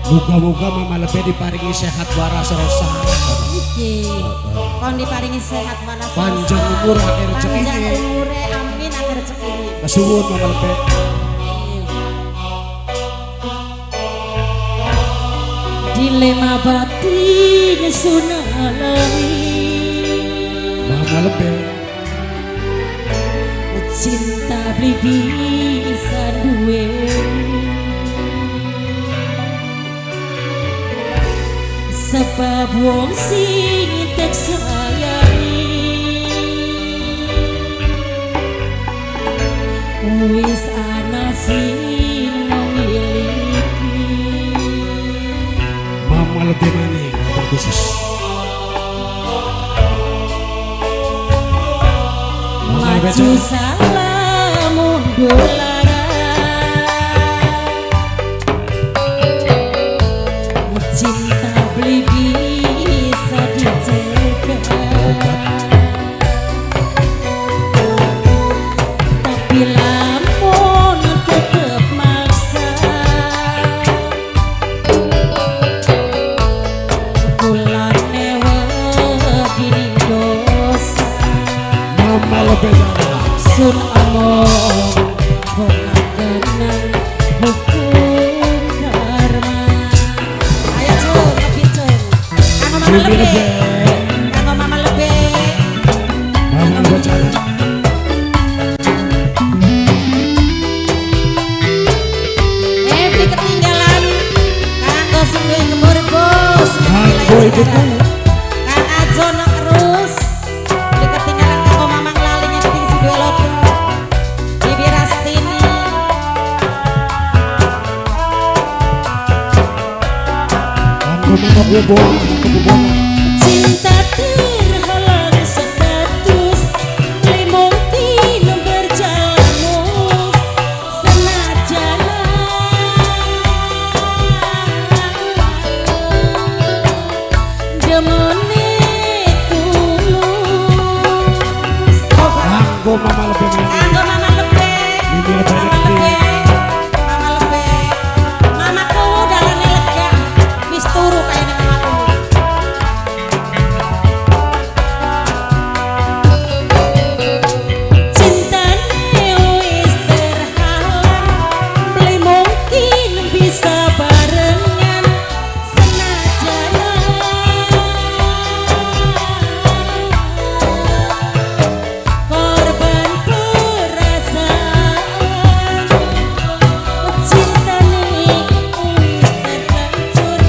Muga-muga mama lebih diparingi sehat waras rosa. Iki. Kon diparingi sehat waras. Panjang umur akhir rezeki. Panjang umure amin akhir rezeki. Kesuwun mama lebih. Dilema batin sunalai. Mama lebih. Cinta beli bisa duwe. Sebab wong sing tek sayangi wis ana sing memiliki. Mama lebih maning khusus. Maju salah mundur lara. Cinta beli bisa dicegah. Tapi lamun tetep maksa, kulane wedi dosa. Mama lebih Sun among kenang hukum karma. Ayo Jun, lebih Jun. Kanggo mama lebih. Kanggo mama lebih. Mama lebih jalan. Beli ketinggalan. Kanggo sing duwe gemur bos. Kanggo ibuku. Kang Ajon terus. Beli ketinggalan kanggo mamang lali nyeting si duwe logo. Bibi Rastini. Kanggo mama kubon. Cinta terhalang status, mungkin berjalan mulus senajan demone tulus. Kanggo mama lebih maning. Kanggo mama lebih. Bibi lebih Mama ngerti. lebih. Mama lebih. Mamaku dalane lega, wis turu kayane mamaku. Cintane wis terhalang, beli mungkin bisa barengan senajan korban perasaan. Cintane wis terhancur,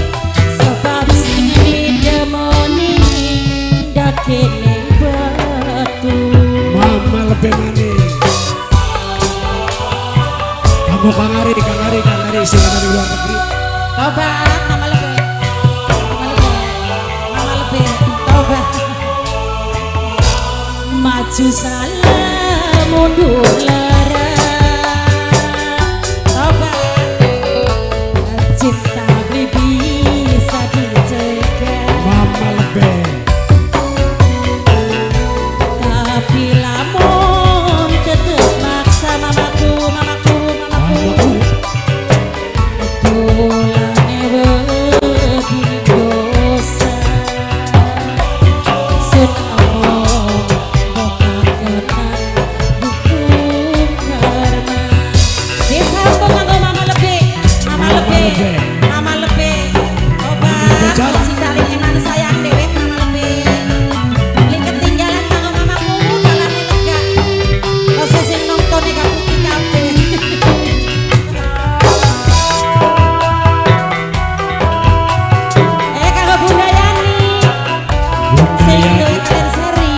sebab sing demoni dakene batu. Mama lebih maning. Kanggo Kang Ari sing ada di luar negeri. Tobat, mama lebih. Mama lebih. Tobat. Maju salah mundur lara. Tobat. Cinta beli bisa dicegah. Mama lebih. Tapi lamun tetep maksa mamaku. Kulane wedi dosa. Sun among kenang hukum karma. Bisa kok kanggo mama lebih. Mama lebih. Obat si daling eman sayang dewek mama lebih. Link ketinggalan kanggo mamaku dalane lega. Kose sing nongtone kaputi kabeh. Kanggo Bunda Yani. Sing duwe kalian seri.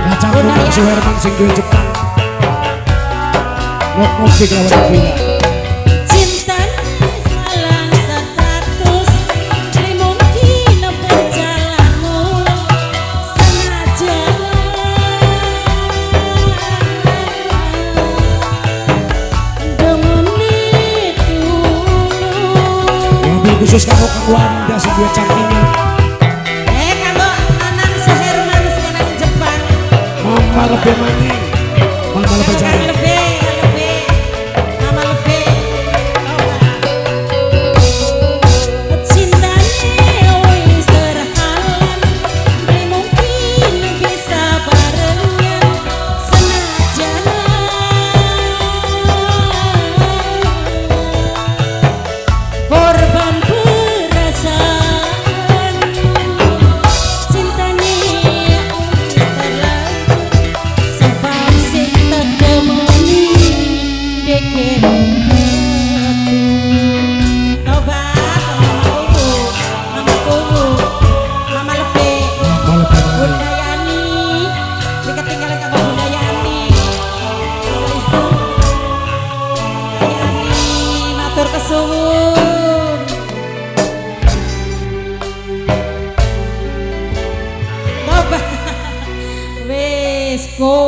Kacang Bunda rumah Yani. Suherman sing duwe Jepang. Nok sing lawan Wina. Cintane salang status, beli mungkin berjalan mulus senajan demone tulus. Mobil khusus kanggo Kang Wanda sing duwe campingan. Kanggo Anang Suherman sing ana di Jepang. Mama lebih maning. Mama lebih jalan. Mama lebih. kekene